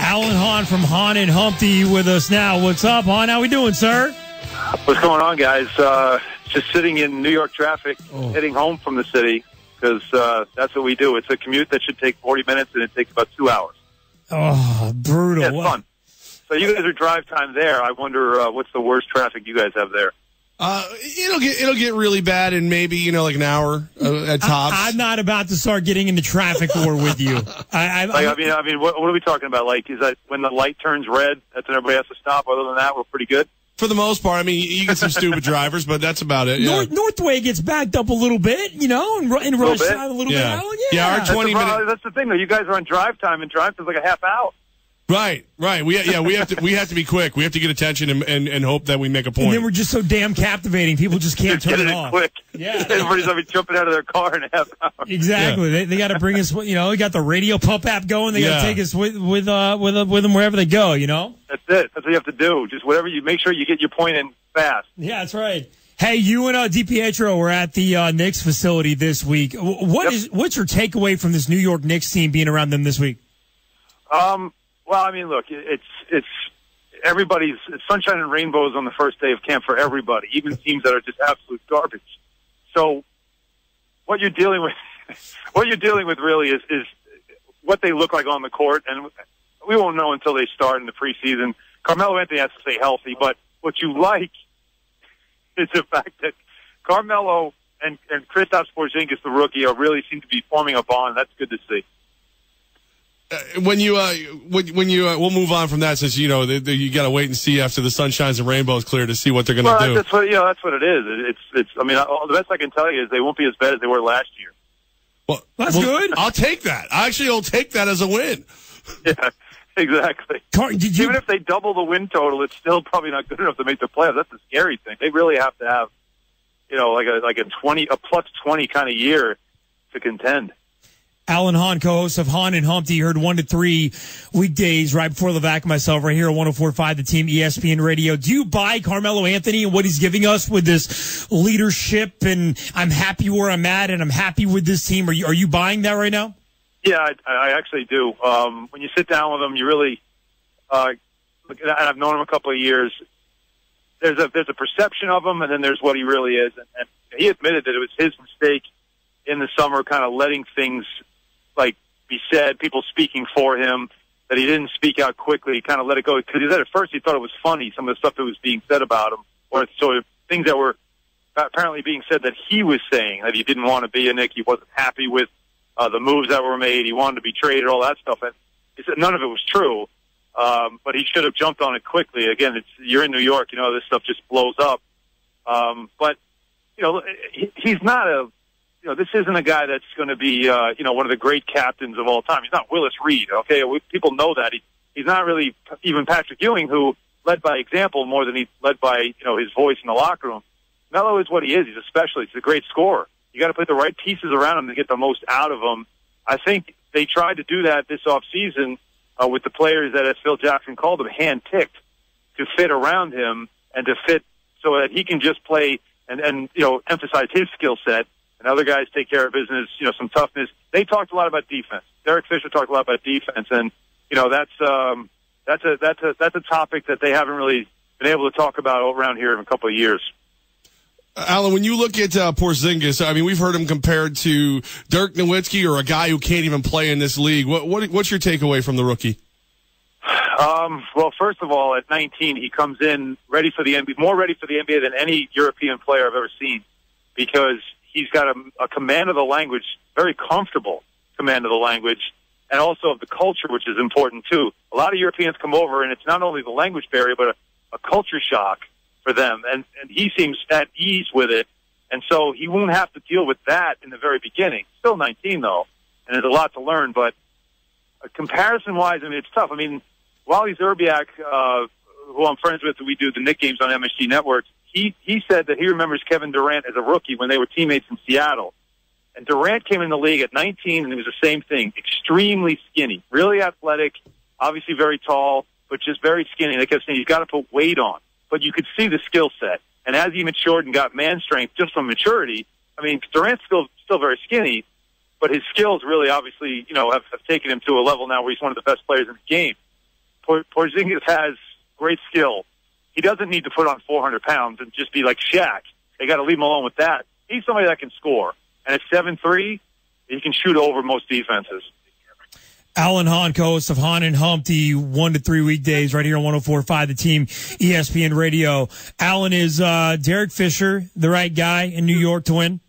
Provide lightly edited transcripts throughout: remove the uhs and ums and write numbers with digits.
Alan Hahn from Hahn and Humpty with us now. What's up, Hahn? How we doing, sir? What's going on, guys? Just sitting in New York traffic, heading home from the city, because that's what we do. It's a commute that should take 40 minutes, and it takes about 2 hours. Oh, brutal. Yeah, it's fun. So you guys are drive time there. I wonder what's the worst traffic you guys have there? It'll get really bad in maybe like an hour at tops. I'm not about to start getting into traffic war with you. I mean, what are we talking about? Like, is that when the light turns red, that's when everybody has to stop? Other than that, we're pretty good. For the most part, I mean, you get some stupid drivers, but that's about it. Yeah. Northway gets backed up a little bit, and rush out a little bit. Our 20 minutes. That's the thing, though. You guys are on drive time, and drive time's like a half hour. Right. We have to be quick. We have to get attention and hope that we make a point. And then we're just so damn captivating. People just can't turn it off. Quick. Yeah. Everybody's jumping out of their car in a half hour. Exactly. Yeah. They got to bring us. We got the radio pump app going. They got to take us with them wherever they go. That's it. That's what you have to do. Just whatever you make sure you get your point in fast. Yeah, that's right. Hey, you and DiPietro were at the Knicks facility this week. What's your takeaway from this New York Knicks team being around them this week? Well, I mean, look, it's everybody's it's sunshine and rainbows on the first day of camp for everybody, even teams that are just absolute garbage. So what you're dealing with really is what they look like on the court, and we won't know until they start in the preseason. Carmelo Anthony has to stay healthy, but what you like is the fact that Carmelo and Kristaps Porzingis, the rookie, really seem to be forming a bond. That's good to see. We'll move on from that since you got to wait and see after the sun shines and rainbows clear to see what they're going to do. That's what it is. It's. I mean, the best I can tell you is they won't be as bad as they were last year. Well, that's good. I'll take that. I'll take that as a win. Yeah, exactly. Even if they double the win total, it's still probably not good enough to make the playoffs. That's the scary thing. They really have to have, like a plus 20 kind of year to contend. Alan Hahn, co-host of Hahn and Humpty, heard 1 to 3 weekdays right before the back of myself right here at 104.5 The Team ESPN Radio. Do you buy Carmelo Anthony and what he's giving us with this leadership and I'm happy where I'm at and I'm happy with this team? Are you buying that right now? Yeah, I actually do. When you sit down with him, you really and I've known him a couple of years. There's a perception of him, and then there's what he really is. And he admitted that it was his mistake in the summer, kind of letting things be said, people speaking for him, that he didn't speak out quickly. He kind of let it go. Because he said at first he thought it was funny, some of the stuff that was being said about him, or so things that were apparently being said that he was saying, that he didn't want to be a Knick, he wasn't happy with the moves that were made, he wanted to be traded, all that stuff. And he said none of it was true, but he should have jumped on it quickly. Again, you're in New York, this stuff just blows up. But he's not this isn't a guy that's going to be, one of the great captains of all time. He's not Willis Reed, okay? People know that. He's not really even Patrick Ewing, who led by example more than he led by, his voice in the locker room. Melo is what he is. He's a specialist. He's a great scorer. You got to put the right pieces around him to get the most out of him. I think they tried to do that this offseason with the players that, as Phil Jackson called them, hand-picked to fit around him and to fit so that he can just play and emphasize his skill set. And other guys take care of business, some toughness. They talked a lot about defense. Derek Fisher talked a lot about defense, and that's a topic that they haven't really been able to talk about around here in a couple of years. Alan, when you look at Porzingis, I mean, we've heard him compared to Dirk Nowitzki or a guy who can't even play in this league. What's your takeaway from the rookie? Well, first of all, at 19, he comes in ready for the NBA, more ready for the NBA than any European player I've ever seen, because he's got a command of the language, very comfortable command of the language, and also of the culture, which is important too. A lot of Europeans come over, and it's not only the language barrier, but a culture shock for them. And he seems at ease with it, and so he won't have to deal with that in the very beginning. Still 19, though, and there's a lot to learn. But comparison-wise, I mean, it's tough. I mean, Wally Zerbiak, who I'm friends with, we do the Knick games on MSG Network, he said that he remembers Kevin Durant as a rookie when they were teammates in Seattle. And Durant came in the league at 19, and it was the same thing. Extremely skinny, really athletic, obviously very tall, but just very skinny. They kept saying he's got to put weight on. But you could see the skill set. And as he matured and got man strength just from maturity, I mean, Durant's still very skinny, but his skills really obviously, have taken him to a level now where he's one of the best players in the game. Porzingis has great skill. He doesn't need to put on 400 pounds and just be like Shaq. They got to leave him alone with that. He's somebody that can score. And at 7'3", he can shoot over most defenses. Alan Hahn, co-host of Hahn and Humpty, 1 to 3 weekdays right here on 104.5 The Team, ESPN Radio. Alan, is Derek Fisher the right guy in New York to win?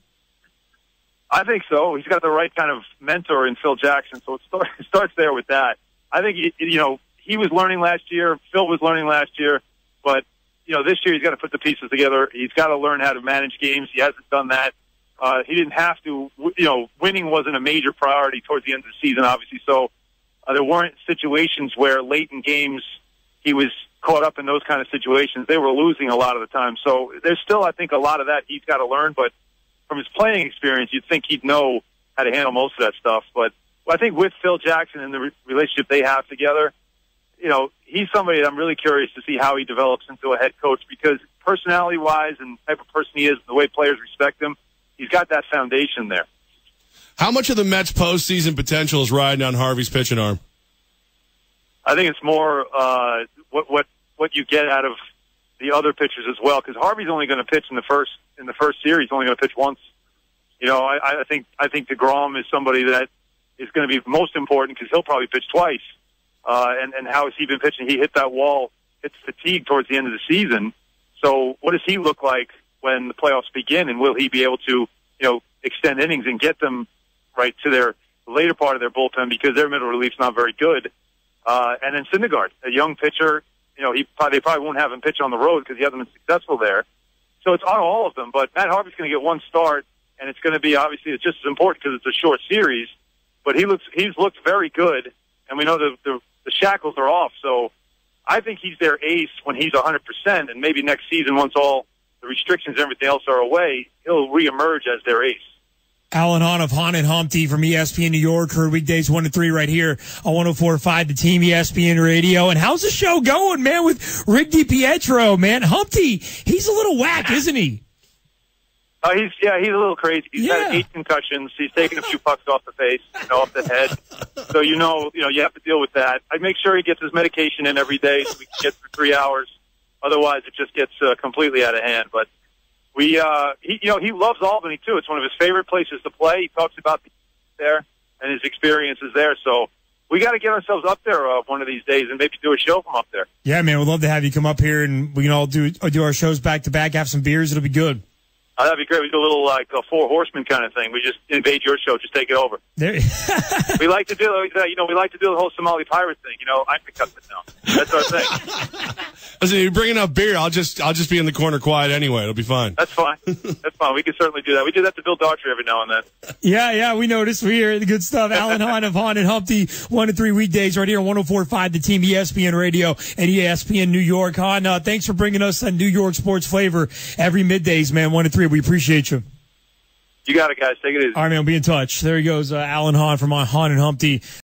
I think so. He's got the right kind of mentor in Phil Jackson, so it starts there with that. I think, he was learning last year. Phil was learning last year. But, this year he's got to put the pieces together. He's got to learn how to manage games. He hasn't done that. He didn't have to. Winning wasn't a major priority towards the end of the season, obviously. So there weren't situations where late in games he was caught up in those kind of situations. They were losing a lot of the time. So there's still, I think, a lot of that he's got to learn. But from his playing experience, you'd think he'd know how to handle most of that stuff. But I think with Phil Jackson and the relationship they have together, he's somebody that I'm really curious to see how he develops into a head coach, because personality-wise and the type of person he is, the way players respect him, he's got that foundation there. How much of the Mets' postseason potential is riding on Harvey's pitching arm? I think it's more what you get out of the other pitchers as well, because Harvey's only going to pitch in the first series. He's only going to pitch once. I think DeGrom is somebody that is going to be most important because he'll probably pitch twice. And how has he been pitching? He hit that wall. It's fatigue towards the end of the season. So what does he look like when the playoffs begin? And will he be able to, extend innings and get them right to their later part of their bullpen, because their middle relief's not very good. And then Syndergaard, a young pitcher, they probably won't have him pitch on the road because he hasn't been successful there. So it's on all of them. But Matt Harvey's going to get one start, and it's going to be, obviously, it's just as important because it's a short series. But he's looked very good, and we know the shackles are off. So I think he's their ace when he's 100%, and maybe next season, once all the restrictions and everything else are away, he'll reemerge as their ace. Alan Hahn of Hahn and Humpty from ESPN New York, heard weekdays 1 to 3 right here on 104.5 The Team, ESPN Radio. And how's the show going, man, with Rick DiPietro, man? Humpty, he's a little whack, isn't he? He's a little crazy. He's had 8 concussions. He's taken a few pucks off the face, off the head. So you have to deal with that. I make sure he gets his medication in every day so we can get through 3 hours. Otherwise, it just gets completely out of hand. But he loves Albany too. It's one of his favorite places to play. He talks about there and his experiences there. So we got to get ourselves up there one of these days and maybe do a show from up there. Yeah, man, we'd love to have you come up here and we can all do our shows back to back, have some beers. It'll be good. That'd be great. We do a little like a Four Horsemen kind of thing. We just invade your show, just take it over. We like to do, we like to do the whole Somali pirate thing. I can cut this down. That's our thing. Listen, you bring enough beer, I'll just be in the corner quiet anyway. It'll be fine. That's fine. That's fine. We can certainly do that. We do that to Bill Daughtry every now and then. Yeah, we noticed. We hear the good stuff. Alan Hahn of Hahn and Humpty, 1 to 3 weekdays right here on 104.5 The Team, ESPN Radio and ESPN New York. Hahn, thanks for bringing us a New York sports flavor every middays, man. 1 to 3. We appreciate you. You got it, guys. Take it easy. All right, man. We'll be in touch. There he goes, Alan Hahn from Hahn and Humpty.